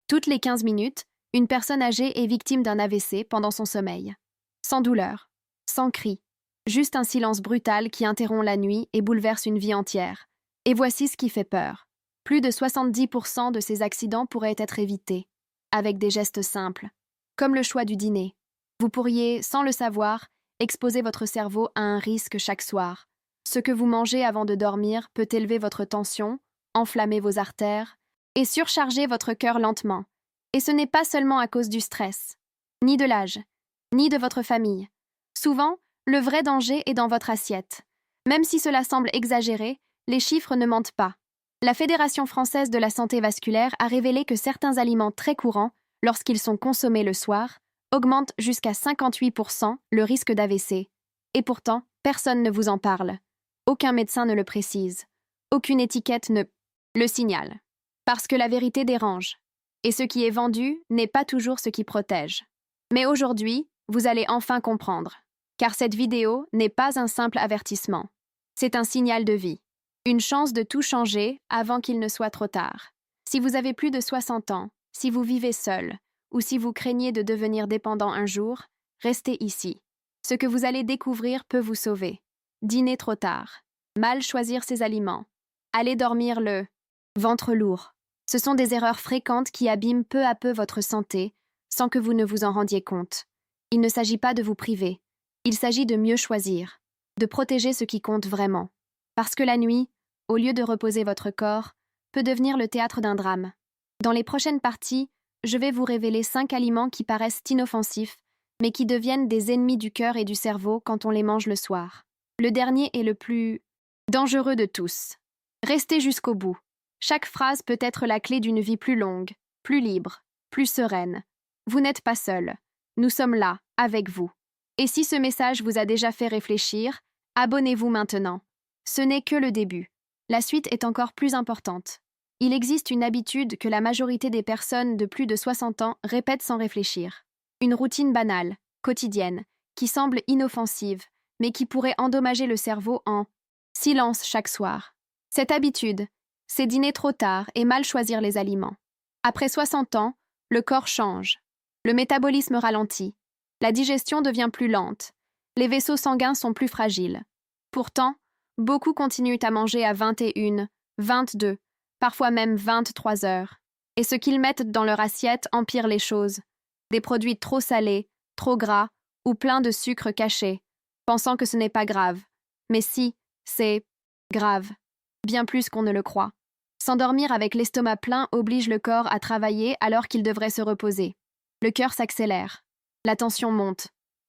Toutes les 15 minutes, une personne âgée est victime d'un AVC pendant son sommeil. Sans douleur, sans cri, juste un silence brutal qui interrompt la nuit et bouleverse une vie entière. Et voici ce qui fait peur. Plus de 70% de ces accidents pourraient être évités, avec des gestes simples, comme le choix du dîner. Vous pourriez, sans le savoir, exposer votre cerveau à un risque chaque soir. Ce que vous mangez avant de dormir peut élever votre tension, enflammer vos artères et surcharger votre cœur lentement. Et ce n'est pas seulement à cause du stress, ni de l'âge, ni de votre famille. Souvent, le vrai danger est dans votre assiette. Même si cela semble exagéré, les chiffres ne mentent pas. La Fédération française de la santé vasculaire a révélé que certains aliments très courants, lorsqu'ils sont consommés le soir, augmentent jusqu'à 58% le risque d'AVC. Et pourtant, personne ne vous en parle. Aucun médecin ne le précise. Aucune étiquette ne le signale. Parce que la vérité dérange. Et ce qui est vendu n'est pas toujours ce qui protège. Mais aujourd'hui, vous allez enfin comprendre. Car cette vidéo n'est pas un simple avertissement. C'est un signal de vie. Une chance de tout changer avant qu'il ne soit trop tard. Si vous avez plus de 60 ans, si vous vivez seul, ou si vous craignez de devenir dépendant un jour, restez ici. Ce que vous allez découvrir peut vous sauver. Dîner trop tard. Mal choisir ses aliments. Aller dormir le ventre lourd. Ce sont des erreurs fréquentes qui abîment peu à peu votre santé, sans que vous ne vous en rendiez compte. Il ne s'agit pas de vous priver. Il s'agit de mieux choisir, de protéger ce qui compte vraiment. Parce que la nuit, au lieu de reposer votre corps, peut devenir le théâtre d'un drame. Dans les prochaines parties, je vais vous révéler 5 aliments qui paraissent inoffensifs, mais qui deviennent des ennemis du cœur et du cerveau quand on les mange le soir. Le dernier est le plus dangereux de tous. Restez jusqu'au bout. Chaque phrase peut être la clé d'une vie plus longue, plus libre, plus sereine. Vous n'êtes pas seul. Nous sommes là, avec vous. Et si ce message vous a déjà fait réfléchir, abonnez-vous maintenant. Ce n'est que le début. La suite est encore plus importante. Il existe une habitude que la majorité des personnes de plus de 60 ans répètent sans réfléchir. Une routine banale, quotidienne, qui semble inoffensive, mais qui pourrait endommager le cerveau en silence chaque soir. Cette habitude, c'est dîner trop tard et mal choisir les aliments. Après 60 ans, le corps change. Le métabolisme ralentit. La digestion devient plus lente. Les vaisseaux sanguins sont plus fragiles. Pourtant, beaucoup continuent à manger à 21, 22, parfois même 23 heures. Et ce qu'ils mettent dans leur assiette empire les choses. Des produits trop salés, trop gras ou pleins de sucre caché, pensant que ce n'est pas grave. Mais si, c'est grave. Bien plus qu'on ne le croit. S'endormir avec l'estomac plein oblige le corps à travailler alors qu'il devrait se reposer. Le cœur s'accélère. La tension monte.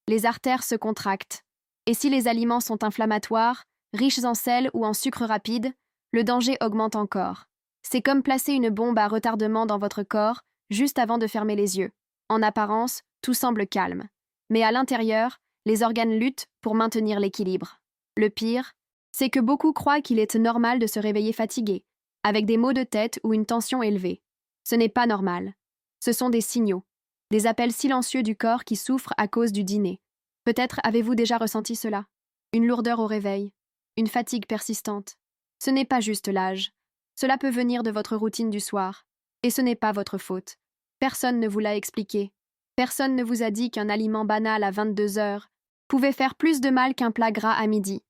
Les artères se contractent. Et si les aliments sont inflammatoires, riches en sel ou en sucre rapide, le danger augmente encore. C'est comme placer une bombe à retardement dans votre corps juste avant de fermer les yeux. En apparence, tout semble calme. Mais à l'intérieur, les organes luttent pour maintenir l'équilibre. Le pire, c'est que beaucoup croient qu'il est normal de se réveiller fatigué, avec des maux de tête ou une tension élevée. Ce n'est pas normal. Ce sont des signaux, des appels silencieux du corps qui souffrent à cause du dîner. Peut-être avez-vous déjà ressenti cela? Une lourdeur au réveil, une fatigue persistante. Ce n'est pas juste l'âge. Cela peut venir de votre routine du soir. Et ce n'est pas votre faute. Personne ne vous l'a expliqué. Personne ne vous a dit qu'un aliment banal à 22 heures pouvait faire plus de mal qu'un plat gras à midi.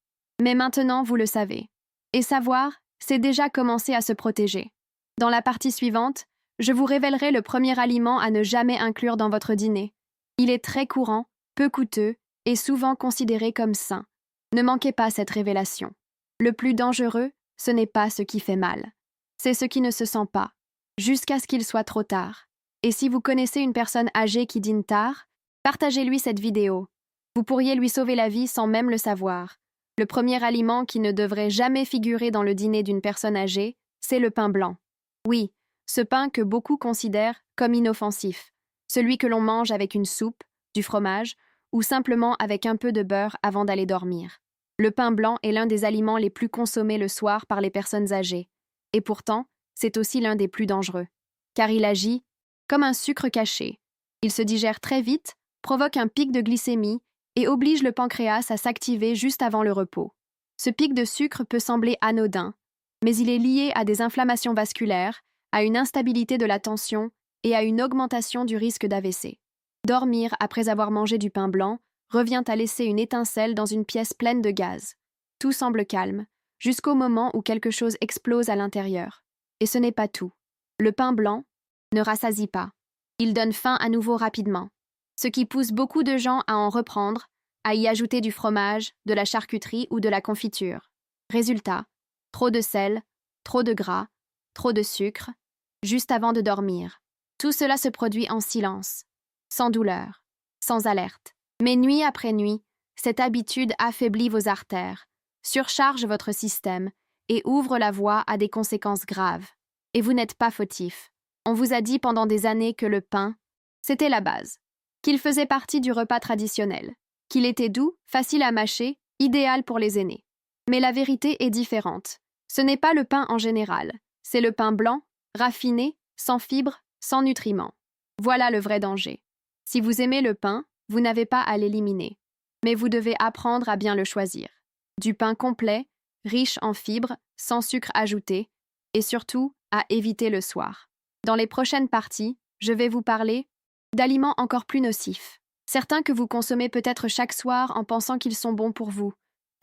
Mais maintenant, vous le savez. Et savoir, c'est déjà commencer à se protéger. Dans la partie suivante, je vous révélerai le premier aliment à ne jamais inclure dans votre dîner. Il est très courant, peu coûteux et souvent considéré comme sain. Ne manquez pas cette révélation. Le plus dangereux, ce n'est pas ce qui fait mal. C'est ce qui ne se sent pas, jusqu'à ce qu'il soit trop tard. Et si vous connaissez une personne âgée qui dîne tard, partagez-lui cette vidéo. Vous pourriez lui sauver la vie sans même le savoir. Le premier aliment qui ne devrait jamais figurer dans le dîner d'une personne âgée, c'est le pain blanc. Oui, ce pain que beaucoup considèrent comme inoffensif, celui que l'on mange avec une soupe, du fromage ou simplement avec un peu de beurre avant d'aller dormir. Le pain blanc est l'un des aliments les plus consommés le soir par les personnes âgées. Et pourtant, c'est aussi l'un des plus dangereux. Car il agit comme un sucre caché. Il se digère très vite, provoque un pic de glycémie et oblige le pancréas à s'activer juste avant le repos. Ce pic de sucre peut sembler anodin, mais il est lié à des inflammations vasculaires, à une instabilité de la tension et à une augmentation du risque d'AVC. Dormir après avoir mangé du pain blanc revient à laisser une étincelle dans une pièce pleine de gaz. Tout semble calme, jusqu'au moment où quelque chose explose à l'intérieur. Et ce n'est pas tout. Le pain blanc ne rassasie pas. Il donne faim à nouveau rapidement, ce qui pousse beaucoup de gens à en reprendre, à y ajouter du fromage, de la charcuterie ou de la confiture. Résultat, trop de sel, trop de gras, trop de sucre, juste avant de dormir. Tout cela se produit en silence, sans douleur, sans alerte. Mais nuit après nuit, cette habitude affaiblit vos artères, surcharge votre système et ouvre la voie à des conséquences graves. Et vous n'êtes pas fautif. On vous a dit pendant des années que le pain, c'était la base, qu'il faisait partie du repas traditionnel, qu'il était doux, facile à mâcher, idéal pour les aînés. Mais la vérité est différente. Ce n'est pas le pain en général, c'est le pain blanc, raffiné, sans fibres, sans nutriments. Voilà le vrai danger. Si vous aimez le pain, vous n'avez pas à l'éliminer. Mais vous devez apprendre à bien le choisir. Du pain complet, riche en fibres, sans sucre ajouté, et surtout à éviter le soir. Dans les prochaines parties, je vais vous parler d'aliments encore plus nocifs. Certains que vous consommez peut-être chaque soir en pensant qu'ils sont bons pour vous.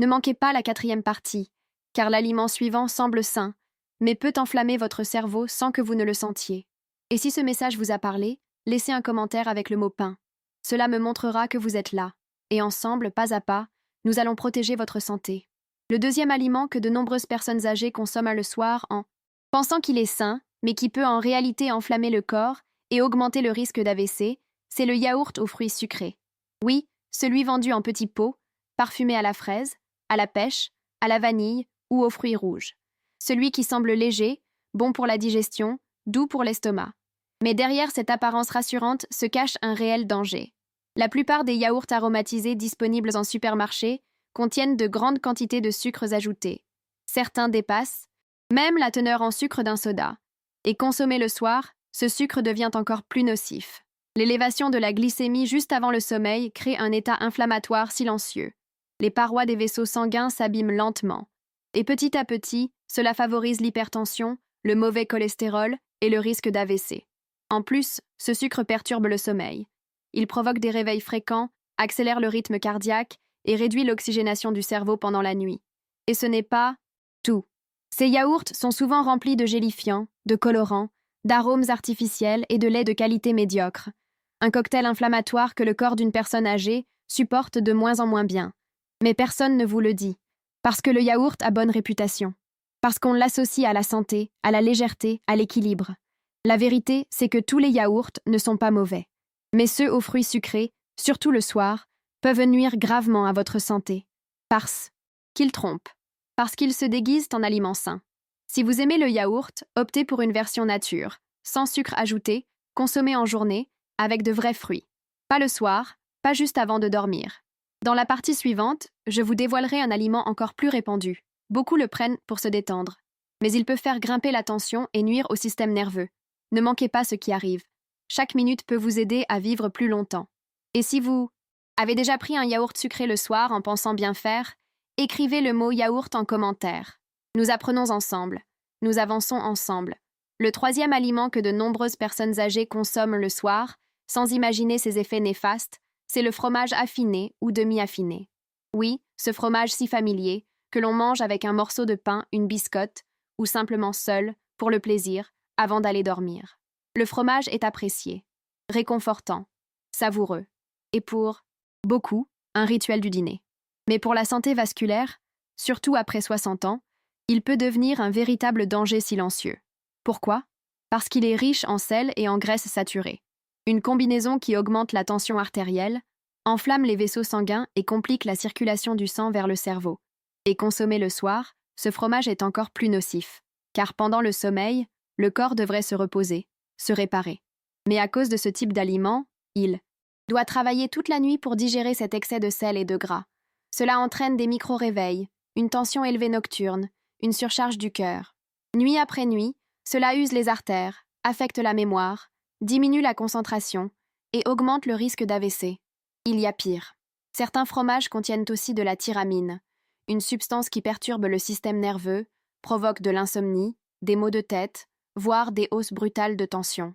Ne manquez pas la 4e partie, car l'aliment suivant semble sain, mais peut enflammer votre cerveau sans que vous ne le sentiez. Et si ce message vous a parlé, laissez un commentaire avec le mot pain. Cela me montrera que vous êtes là. Et ensemble, pas à pas, nous allons protéger votre santé. Le deuxième aliment que de nombreuses personnes âgées consomment le soir en pensant qu'il est sain, mais qui peut en réalité enflammer le corps et augmenter le risque d'AVC, c'est le yaourt aux fruits sucrés. Oui, celui vendu en petits pots, parfumé à la fraise, à la pêche, à la vanille ou aux fruits rouges. Celui qui semble léger, bon pour la digestion, doux pour l'estomac. Mais derrière cette apparence rassurante se cache un réel danger. La plupart des yaourts aromatisés disponibles en supermarché contiennent de grandes quantités de sucres ajoutés. Certains dépassent même la teneur en sucre d'un soda. Et consommé le soir, ce sucre devient encore plus nocif. L'élévation de la glycémie juste avant le sommeil crée un état inflammatoire silencieux. Les parois des vaisseaux sanguins s'abîment lentement. Et petit à petit, cela favorise l'hypertension, le mauvais cholestérol et le risque d'AVC. En plus, ce sucre perturbe le sommeil. Il provoque des réveils fréquents, accélère le rythme cardiaque et réduit l'oxygénation du cerveau pendant la nuit. Et ce n'est pas tout. Ces yaourts sont souvent remplis de gélifiants, de colorants, d'arômes artificiels et de lait de qualité médiocre. Un cocktail inflammatoire que le corps d'une personne âgée supporte de moins en moins bien. Mais personne ne vous le dit. Parce que le yaourt a bonne réputation. Parce qu'on l'associe à la santé, à la légèreté, à l'équilibre. La vérité, c'est que tous les yaourts ne sont pas mauvais. Mais ceux aux fruits sucrés, surtout le soir, peuvent nuire gravement à votre santé. Parce qu'ils trompent. Parce qu'ils se déguisent en aliments sains. Si vous aimez le yaourt, optez pour une version nature, sans sucre ajouté, consommée en journée, avec de vrais fruits. Pas le soir, pas juste avant de dormir. Dans la partie suivante, je vous dévoilerai un aliment encore plus répandu. Beaucoup le prennent pour se détendre. Mais il peut faire grimper la tension et nuire au système nerveux. Ne manquez pas ce qui arrive. Chaque minute peut vous aider à vivre plus longtemps. Et si vous avez déjà pris un yaourt sucré le soir en pensant bien faire, écrivez le mot yaourt en commentaire. Nous apprenons ensemble. Nous avançons ensemble. Le 3e aliment que de nombreuses personnes âgées consomment le soir, sans imaginer ses effets néfastes, c'est le fromage affiné ou demi-affiné. Oui, ce fromage si familier, que l'on mange avec un morceau de pain, une biscotte, ou simplement seul, pour le plaisir, avant d'aller dormir. Le fromage est apprécié, réconfortant, savoureux, et pour beaucoup, un rituel du dîner. Mais pour la santé vasculaire, surtout après 60 ans, il peut devenir un véritable danger silencieux. Pourquoi? Parce qu'il est riche en sel et en graisses saturées. Une combinaison qui augmente la tension artérielle, enflamme les vaisseaux sanguins et complique la circulation du sang vers le cerveau. Et consommé le soir, ce fromage est encore plus nocif. Car pendant le sommeil, le corps devrait se reposer, se réparer. Mais à cause de ce type d'aliment, il doit travailler toute la nuit pour digérer cet excès de sel et de gras. Cela entraîne des micro-réveils, une tension élevée nocturne, une surcharge du cœur. Nuit après nuit, cela use les artères, affecte la mémoire, diminue la concentration et augmente le risque d'AVC. Il y a pire. Certains fromages contiennent aussi de la tyramine, une substance qui perturbe le système nerveux, provoque de l'insomnie, des maux de tête, voire des hausses brutales de tension.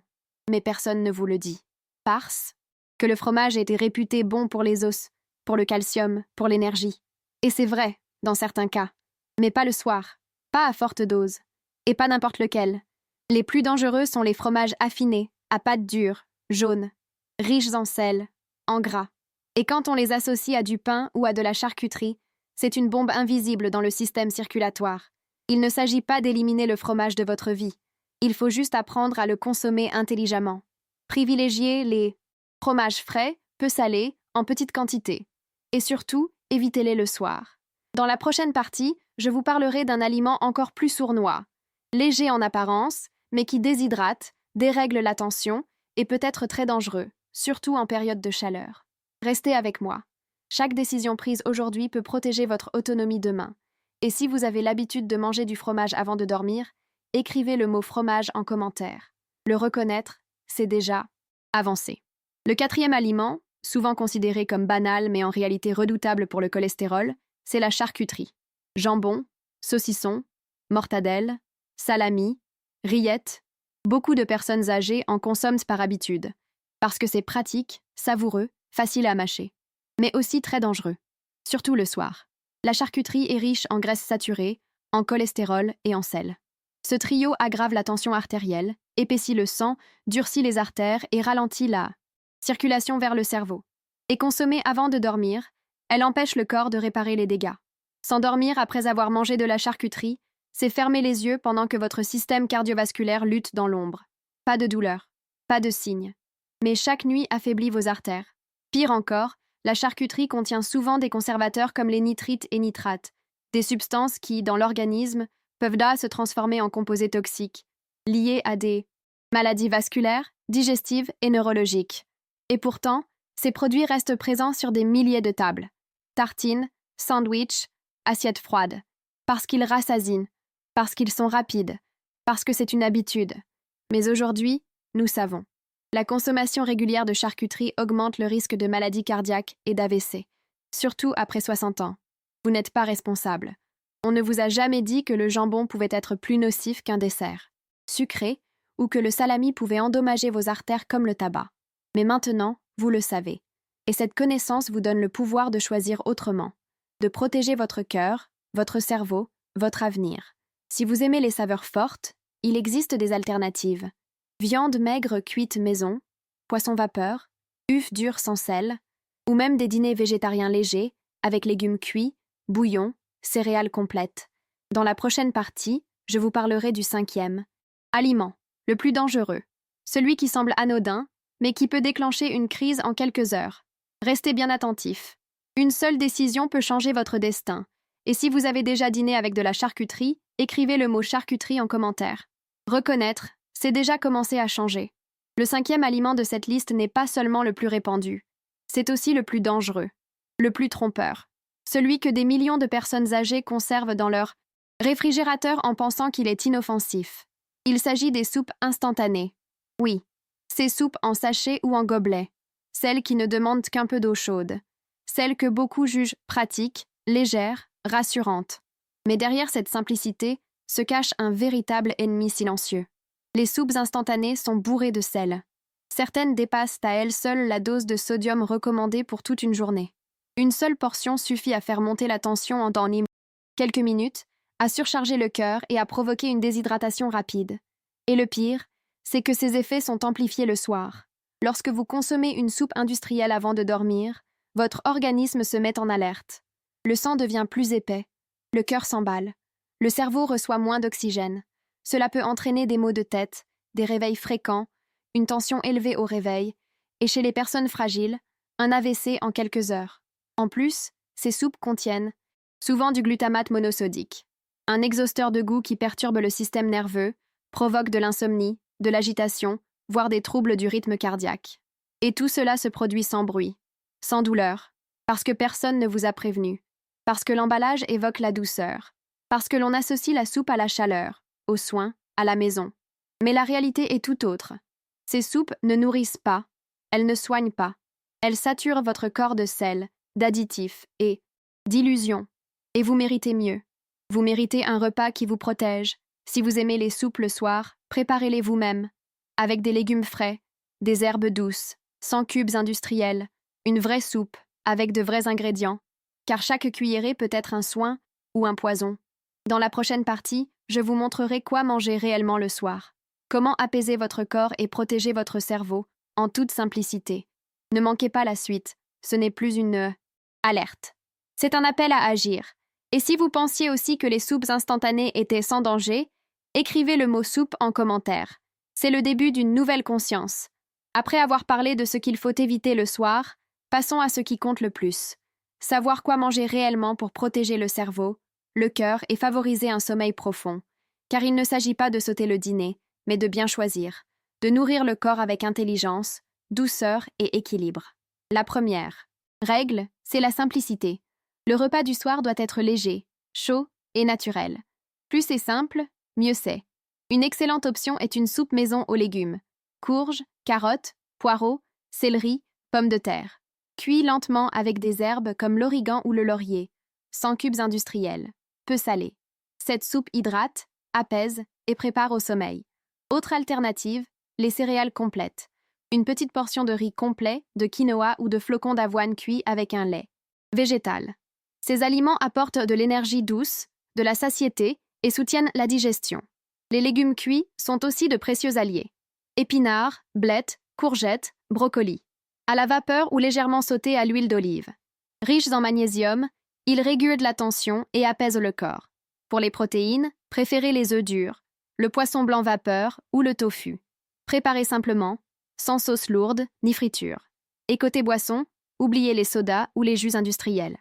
mais personne ne vous le dit. Parce que le fromage était réputé bon pour les os, pour le calcium, pour l'énergie. Et c'est vrai, dans certains cas. Mais pas le soir, pas à forte dose, et pas n'importe lequel. Les plus dangereux sont les fromages affinés, à pâte dure, jaunes, riches en sel, en gras. Et quand on les associe à du pain ou à de la charcuterie, c'est une bombe invisible dans le système circulatoire. Il ne s'agit pas d'éliminer le fromage de votre vie. Il faut juste apprendre à le consommer intelligemment. Privilégiez les fromages frais, peu salés, en petite quantité. Et surtout, évitez-les le soir. Dans la prochaine partie, je vous parlerai d'un aliment encore plus sournois, léger en apparence, mais qui déshydrate, dérègle la tension et peut être très dangereux, surtout en période de chaleur. Restez avec moi. Chaque décision prise aujourd'hui peut protéger votre autonomie demain. Et si vous avez l'habitude de manger du fromage avant de dormir, écrivez le mot fromage en commentaire. Le reconnaître, c'est déjà avancé. Le quatrième aliment, souvent considéré comme banal mais en réalité redoutable pour le cholestérol, c'est la charcuterie. Jambon, saucisson, mortadelle, salami, rillettes. Beaucoup de personnes âgées en consomment par habitude, parce que c'est pratique, savoureux, facile à mâcher, mais aussi très dangereux, surtout le soir. La charcuterie est riche en graisses saturées, en cholestérol et en sel. Ce trio aggrave la tension artérielle, épaissit le sang, durcit les artères et ralentit la circulation vers le cerveau. Et consommée avant de dormir, elle empêche le corps de réparer les dégâts. S'endormir après avoir mangé de la charcuterie, c'est fermer les yeux pendant que votre système cardiovasculaire lutte dans l'ombre. Pas de douleur, pas de signe. Mais chaque nuit affaiblit vos artères. Pire encore, la charcuterie contient souvent des conservateurs comme les nitrites et nitrates, des substances qui, dans l'organisme, peuvent se transformer en composés toxiques, liés à des maladies vasculaires, digestives et neurologiques. Et pourtant, ces produits restent présents sur des milliers de tables. Tartines, sandwichs, assiettes froides. Parce qu'ils rassasient, parce qu'ils sont rapides, parce que c'est une habitude. Mais aujourd'hui, nous savons. La consommation régulière de charcuterie augmente le risque de maladies cardiaques et d'AVC, surtout après 60 ans. Vous n'êtes pas responsable. On ne vous a jamais dit que le jambon pouvait être plus nocif qu'un dessert, sucré, ou que le salami pouvait endommager vos artères comme le tabac. Mais maintenant, vous le savez. Et cette connaissance vous donne le pouvoir de choisir autrement, de protéger votre cœur, votre cerveau, votre avenir. Si vous aimez les saveurs fortes, il existe des alternatives. Viande maigre cuite maison, poisson vapeur, œufs durs sans sel, ou même des dîners végétariens légers, avec légumes cuits, bouillon, céréales complètes. Dans la prochaine partie, je vous parlerai du cinquième. Aliment, le plus dangereux. Celui qui semble anodin, mais qui peut déclencher une crise en quelques heures. Restez bien attentifs. Une seule décision peut changer votre destin. Et si vous avez déjà dîné avec de la charcuterie, écrivez le mot charcuterie en commentaire. Reconnaître, c'est déjà commencer à changer. Le cinquième aliment de cette liste n'est pas seulement le plus répandu. C'est aussi le plus dangereux, le plus trompeur. Celui que des millions de personnes âgées conservent dans leur réfrigérateur en pensant qu'il est inoffensif. Il s'agit des soupes instantanées. Oui, ces soupes en sachet ou en gobelet. Celles qui ne demandent qu'un peu d'eau chaude. Celles que beaucoup jugent pratiques, légères, rassurantes. Mais derrière cette simplicité se cache un véritable ennemi silencieux. Les soupes instantanées sont bourrées de sel. Certaines dépassent à elles seules la dose de sodium recommandée pour toute une journée. Une seule portion suffit à faire monter la tension en quelques minutes, à surcharger le cœur et à provoquer une déshydratation rapide. Et le pire, c'est que ces effets sont amplifiés le soir. Lorsque vous consommez une soupe industrielle avant de dormir, votre organisme se met en alerte. Le sang devient plus épais, le cœur s'emballe, le cerveau reçoit moins d'oxygène. Cela peut entraîner des maux de tête, des réveils fréquents, une tension élevée au réveil, et chez les personnes fragiles, un AVC en quelques heures. En plus, ces soupes contiennent souvent du glutamate monosodique, un exhausteur de goût qui perturbe le système nerveux, provoque de l'insomnie, de l'agitation, voire des troubles du rythme cardiaque. Et tout cela se produit sans bruit, sans douleur, parce que personne ne vous a prévenu, parce que l'emballage évoque la douceur, parce que l'on associe la soupe à la chaleur, aux soins, à la maison. Mais la réalité est tout autre. Ces soupes ne nourrissent pas, elles ne soignent pas, elles saturent votre corps de sel, d'additifs et d'illusions. Et vous méritez mieux. Vous méritez un repas qui vous protège. Si vous aimez les soupes le soir, préparez-les vous-même. avec des légumes frais, des herbes douces, sans cubes industriels, une vraie soupe, avec de vrais ingrédients, car chaque cuillerée peut être un soin ou un poison. Dans la prochaine partie, je vous montrerai quoi manger réellement le soir, comment apaiser votre corps et protéger votre cerveau, en toute simplicité. Ne manquez pas la suite, ce n'est plus une alerte. C'est un appel à agir. Et si vous pensiez aussi que les soupes instantanées étaient sans danger, écrivez le mot soupe en commentaire. C'est le début d'une nouvelle conscience. Après avoir parlé de ce qu'il faut éviter le soir, passons à ce qui compte le plus. Savoir quoi manger réellement pour protéger le cerveau, le cœur et favoriser un sommeil profond. Car il ne s'agit pas de sauter le dîner, mais de bien choisir, de nourrir le corps avec intelligence, douceur et équilibre. La première règle, c'est la simplicité. Le repas du soir doit être léger, chaud et naturel. Plus c'est simple, mieux c'est. Une excellente option est une soupe maison aux légumes. Courges, carottes, poireaux, céleri, pommes de terre. Cuit lentement avec des herbes comme l'origan ou le laurier, sans cubes industriels, peu salé. Cette soupe hydrate, apaise et prépare au sommeil. Autre alternative, les céréales complètes. Une petite portion de riz complet, de quinoa ou de flocons d'avoine cuits avec un lait. Végétal. Ces aliments apportent de l'énergie douce, de la satiété et soutiennent la digestion. Les légumes cuits sont aussi de précieux alliés. Épinards, blettes, courgettes, brocolis. À la vapeur ou légèrement sautés à l'huile d'olive. Riches en magnésium, ils régulent la tension et apaisent le corps. Pour les protéines, préférez les œufs durs, le poisson blanc vapeur ou le tofu. Préparez simplement, sans sauce lourde ni friture. Et côté boisson, oubliez les sodas ou les jus industriels.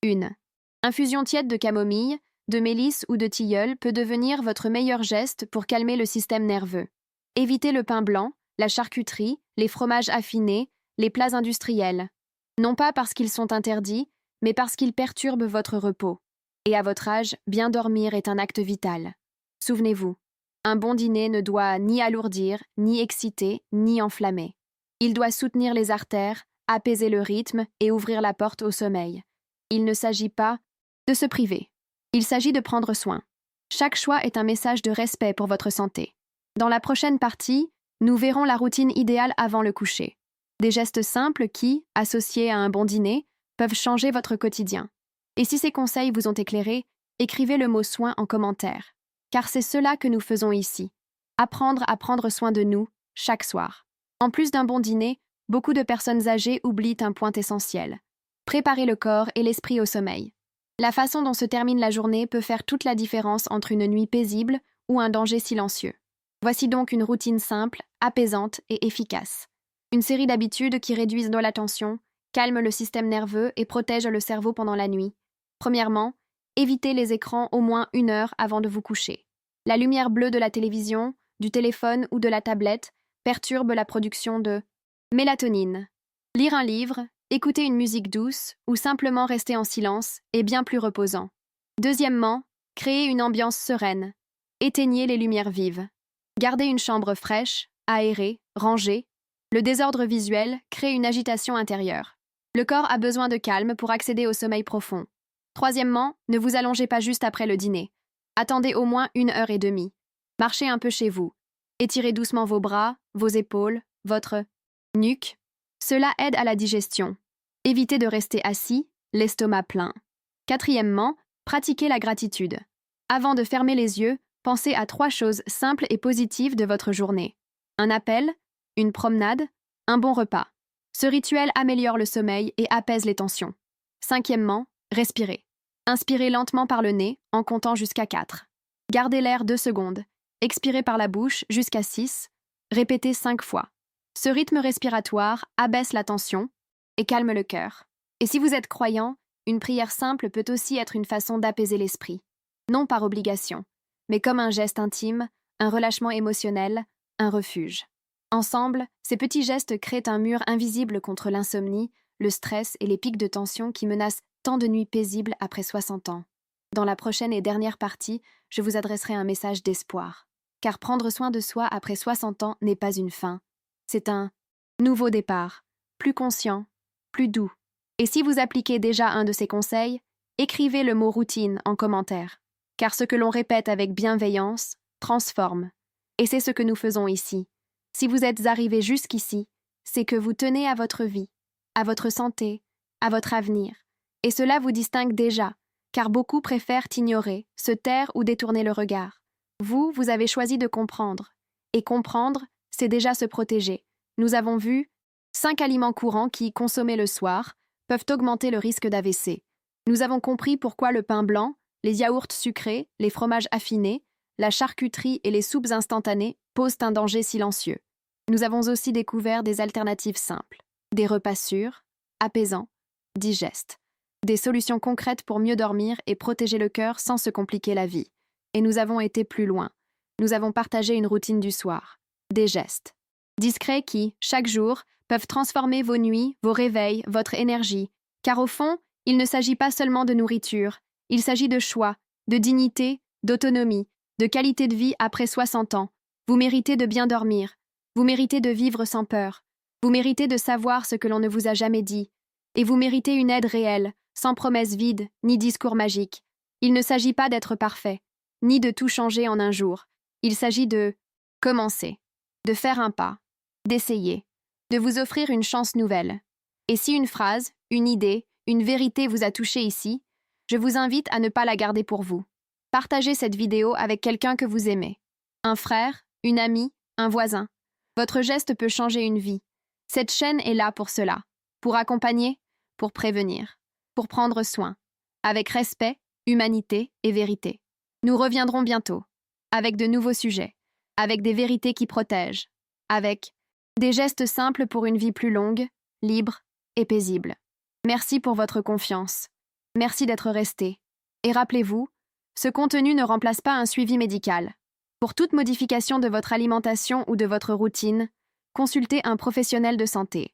1. Infusion tiède de camomille, de mélisse ou de tilleul peut devenir votre meilleur geste pour calmer le système nerveux. Évitez le pain blanc, la charcuterie, les fromages affinés, les plats industriels. Non pas parce qu'ils sont interdits, mais parce qu'ils perturbent votre repos. Et à votre âge, bien dormir est un acte vital. Souvenez-vous, un bon dîner ne doit ni alourdir, ni exciter, ni enflammer. Il doit soutenir les artères, apaiser le rythme et ouvrir la porte au sommeil. Il ne s'agit pas de se priver. Il s'agit de prendre soin. Chaque choix est un message de respect pour votre santé. Dans la prochaine partie, nous verrons la routine idéale avant le coucher. Des gestes simples qui, associés à un bon dîner, peuvent changer votre quotidien. Et si ces conseils vous ont éclairé, écrivez le mot soin en commentaire. Car c'est cela que nous faisons ici. Apprendre à prendre soin de nous, chaque soir. En plus d'un bon dîner, beaucoup de personnes âgées oublient un point essentiel. Préparer le corps et l'esprit au sommeil. La façon dont se termine la journée peut faire toute la différence entre une nuit paisible ou un danger silencieux. Voici donc une routine simple, apaisante et efficace. Une série d'habitudes qui réduisent la tension, calment le système nerveux et protègent le cerveau pendant la nuit. Premièrement, évitez les écrans au moins 1 heure avant de vous coucher. La lumière bleue de la télévision, du téléphone ou de la tablette perturbe la production de mélatonine. Lire un livre, écouter une musique douce ou simplement rester en silence est bien plus reposant. Deuxièmement, créez une ambiance sereine. Éteignez les lumières vives. Gardez une chambre fraîche, aérée, rangée. Le désordre visuel crée une agitation intérieure. Le corps a besoin de calme pour accéder au sommeil profond. Troisièmement, ne vous allongez pas juste après le dîner. Attendez au moins 1 heure et demie. Marchez un peu chez vous. Étirez doucement vos bras, vos épaules, votre nuque. Cela aide à la digestion. Évitez de rester assis, l'estomac plein. Quatrièmement, pratiquez la gratitude. Avant de fermer les yeux, pensez à 3 choses simples et positives de votre journée. Un appel, une promenade, un bon repas. Ce rituel améliore le sommeil et apaise les tensions. Cinquièmement, respirez. Inspirez lentement par le nez en comptant jusqu'à 4. Gardez l'air 2 secondes. Expirez par la bouche jusqu'à 6. Répétez 5 fois. Ce rythme respiratoire abaisse la tension et calme le cœur. Et si vous êtes croyant, une prière simple peut aussi être une façon d'apaiser l'esprit. Non par obligation, mais comme un geste intime, un relâchement émotionnel, un refuge. Ensemble, ces petits gestes créent un mur invisible contre l'insomnie, le stress et les pics de tension qui menacent tant de nuits paisibles après 60 ans. Dans la prochaine et dernière partie, je vous adresserai un message d'espoir. Car prendre soin de soi après 60 ans n'est pas une fin. C'est un nouveau départ, plus conscient, plus doux. Et si vous appliquez déjà un de ces conseils, écrivez le mot routine en commentaire. Car ce que l'on répète avec bienveillance transforme. Et c'est ce que nous faisons ici. Si vous êtes arrivé jusqu'ici, c'est que vous tenez à votre vie, à votre santé, à votre avenir. Et cela vous distingue déjà, car beaucoup préfèrent ignorer, se taire ou détourner le regard. Vous avez choisi de comprendre. Et comprendre, c'est déjà se protéger. Nous avons vu 5 aliments courants qui, consommés le soir, peuvent augmenter le risque d'AVC. Nous avons compris pourquoi le pain blanc, les yaourts sucrés, les fromages affinés, la charcuterie et les soupes instantanées posent un danger silencieux. Nous avons aussi découvert des alternatives simples, des repas sûrs, apaisants, digestes, des solutions concrètes pour mieux dormir et protéger le cœur sans se compliquer la vie. Et nous avons été plus loin. Nous avons partagé une routine du soir, des gestes, discrets qui, chaque jour, peuvent transformer vos nuits, vos réveils, votre énergie. Car au fond, il ne s'agit pas seulement de nourriture, il s'agit de choix, de dignité, d'autonomie, de qualité de vie après 60 ans. Vous méritez de bien dormir, vous méritez de vivre sans peur, vous méritez de savoir ce que l'on ne vous a jamais dit, et vous méritez une aide réelle, sans promesses vides, ni discours magiques. Il ne s'agit pas d'être parfait, ni de tout changer en un jour. Il s'agit de commencer, de faire un pas, d'essayer, de vous offrir une chance nouvelle. Et si une phrase, une idée, une vérité vous a touché ici, je vous invite à ne pas la garder pour vous. Partagez cette vidéo avec quelqu'un que vous aimez. Un frère, une amie, un voisin. Votre geste peut changer une vie. Cette chaîne est là pour cela. Pour accompagner, pour prévenir, pour prendre soin. Avec respect, humanité et vérité. Nous reviendrons bientôt. Avec de nouveaux sujets. Avec des vérités qui protègent. Avec des gestes simples pour une vie plus longue, libre et paisible. Merci pour votre confiance. Merci d'être resté. Et rappelez-vous, ce contenu ne remplace pas un suivi médical. Pour toute modification de votre alimentation ou de votre routine, consultez un professionnel de santé.